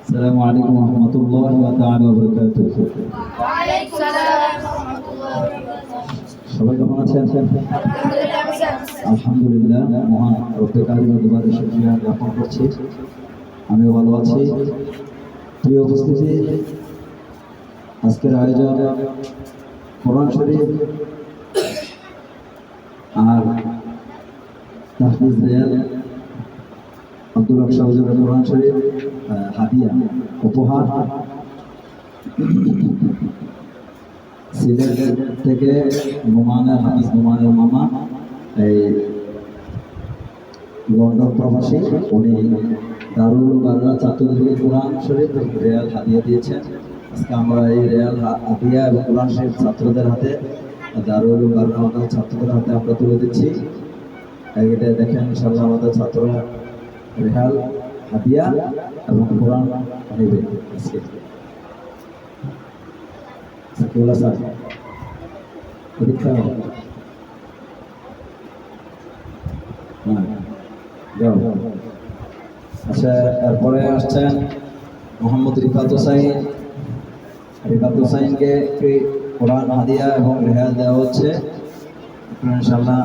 আসসালামু আলাইকুম ওয়া রাহমাতুল্লাহি ওয়া তাআলা ওয়া বারাকাতুহু। ওয়া আলাইকুম আসসালাম ওয়া রাহমাতুল্লাহি ওয়া বারাকাতুহু। সবাই কেমন আছেন? আলহামদুলিল্লাহ, মহান রব্বে কারিমের দরবারে শুকরিয়া জ্ঞাপন করছি। আমিও ভালো আছি। প্রিয় উপস্থিতি, আজকের আয়োজন কোরআন শরীফ আর তাহফিজ রেয়াল আব্দুল হক সাহেবের কোরআন শরীফ হাদিয়া উপহার সিলেট থেকে নোমানের হাফিজ নোমানের মামা এই লন্ডন প্রবাসী, উনি দারুল বাররা ছাত্রদেরকে কোরআন শরীফ রেয়াল হাদিয়া দিয়েছেন। আজকে আমরা এই রেয়াল হাদিয়া এবং কোরআন শরীফ ছাত্রদের হাতে, দারুল বাররা আমাদের ছাত্রদের হাতে আমরা তুলে দিচ্ছি। এটা দেখেন, ইনশাআল্লাহ আমাদের ছাত্ররা রেহাল হাদিয়া এবং কোরআন নেবে আজকে। সাকিউল্লাহ স্যার পরীক্ষা যাও। আচ্ছা, এরপরে আসছেন মোহাম্মদ রিফাত হোসাইন। রিফাত হোসাইনকে কোরআন হাদিয়া এবং রেহাল দেওয়া হচ্ছে। ইনশাআল্লাহ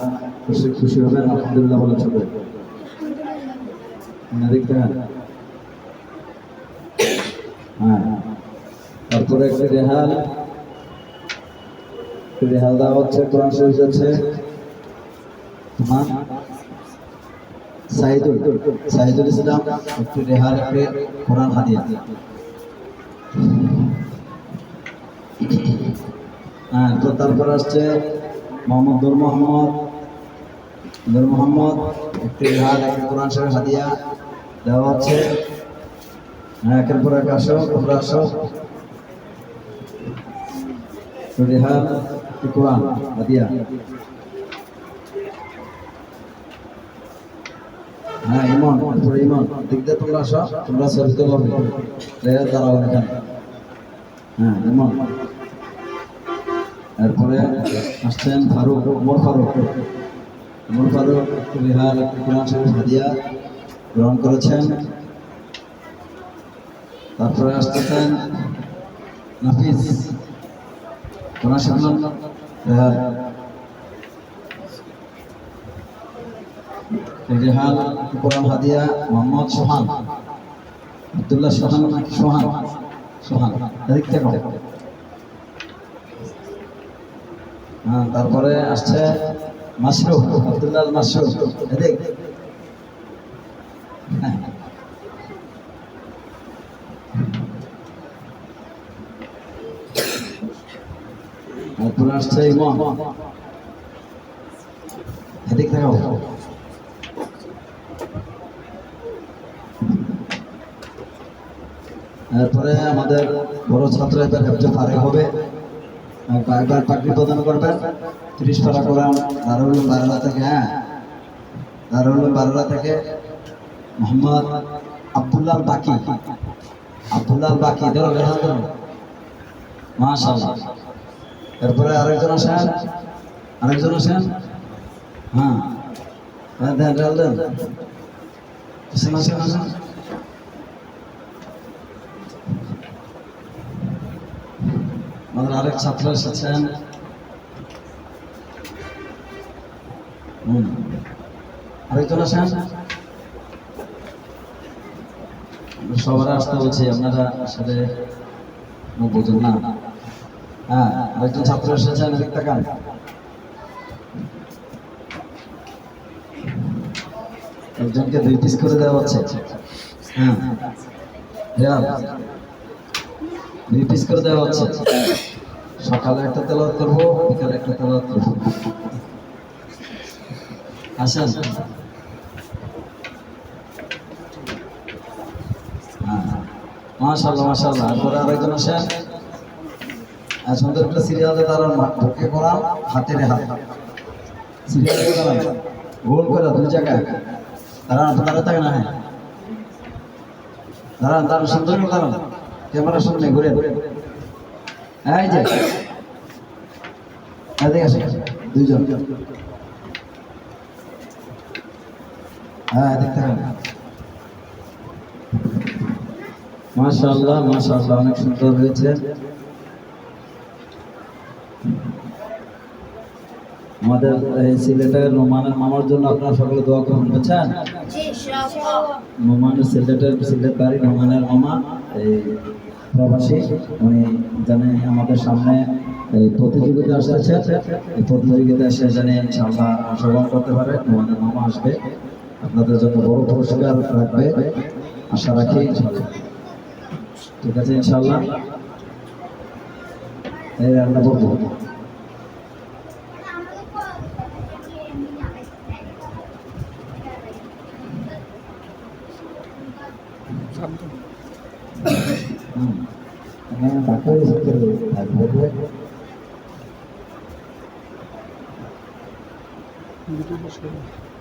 খুশি হবেন। আলহামদুলিল্লাহ বলে ছোট দেখতে হ্যাঁ। তারপরে একটি রেহাল দেওয়া হচ্ছে, কোরআন শরীফ যাচ্ছে সাইদুল ইসলাম, একটি রেহাল, একটি কোরআন হাদিয়া। তো তারপর আসছে মোহাম্মদ নূর মোহাম্মদ, একটি রেহাল, একটি কোরআন শরীফ হাদিয়া দেওয়া হচ্ছে। একের পর এক আসো, তোমরা আসো। রেহাল, একটি কোরআন হাদিয়া। ইমন, ইমন দিক দিয়ে তোমরা আসো, তোমরা সরিতে পারবে। রেহাল দাঁড়াও এখানে। ইমন। এরপরে আসছেন ফারুক, ওমর ফারুক, একটি রেহাল, একটি কোরআন শরীফ হাদিয়া গ্রহণ করেছেন। তারপরে আসতেছেন নাফিস, কোরআন শরীফ রেহাল, কোরআন হাদিয়া মোহাম্মদ সোহান, আব্দুল্লাহ সোহান নাকি সোহান এদিক থেকে। তারপরে আসছে মাশরুফ, আব্দুল্লাহ মাশরুফ এদিক। তারপরে আসছে ইমাম, এদিক দেখাও। এরপরে আমাদের বড় ছাত্র এবার হেফজে ফারেক হবে, একবার পাগড়ি প্রদান করবেন। 30 পারা কোরআন দারুল বাররা থেকে, দারুল বাররা থেকে মোহাম্মদ আব্দুল্লাহ বাকি ধরো রেহাল ধরো, মাশাআল্লাহ। এরপরে আরেকজন আসেন, দেন রেহাল দেন। আসেন। আমাদের আরেক ছাত্র এসেছেন, আরেকজন আসেন। সবার আসতে বলছি, আপনারা আসলে বুঝুন না। আরেকজন ছাত্র এসেছেন, এদিক তাকান। একজনকে 2 পিস করে দেওয়া হচ্ছে। 2 পিস করে দেওয়া হচ্ছে। সকালে একটা তেলাওয়াত করবো, বিকালে একটা তেলাওয়াত করবো। আসেন। মাশাআল্লাহ। এরপরে আরেকজন আসেন। সুন্দর একটা সিরিয়ালে দাঁড়ান, বুকে করা, হাতে রেহাল। সিরিয়ালে দাঁড়ান, গোল করে 2 জায়গায় দাঁড়ান থাকে না। দাঁড়ান সুন্দর করে দাঁড়ান, ক্যামেরার সামনে ঘুরে। এই যে এদিকে আসেন 2 জন। এদিক থাকেন। মাশাআল্লাহ মাশাআল্লাহ, অনেক সুন্দর হয়েছে। আমাদের এই সিলেটের নোমানের মামার জন্য আপনারা সকলে দোয়া করুন, বুঝছেন? জি ইনশাআল্লাহ। নোমানের সিলেট বাড়ি, নোমানের মামা এই প্রবাসী, উনি জানে আমাদের সামনে এই প্রতিযোগিতা আসতেছে, এই প্রতিযোগিতা এসে জানে ইনশাআল্লাহ অংশগ্রহণ করতে পারে। নোমানের মামা আসবে, আপনাদের জন্য বড় পুরস্কার রাখবে আশা রাখি ইনশাআল্লাহ। ঠিক আছে ইনশাআল্লাহ, এই আমরা বলবো। Doctor video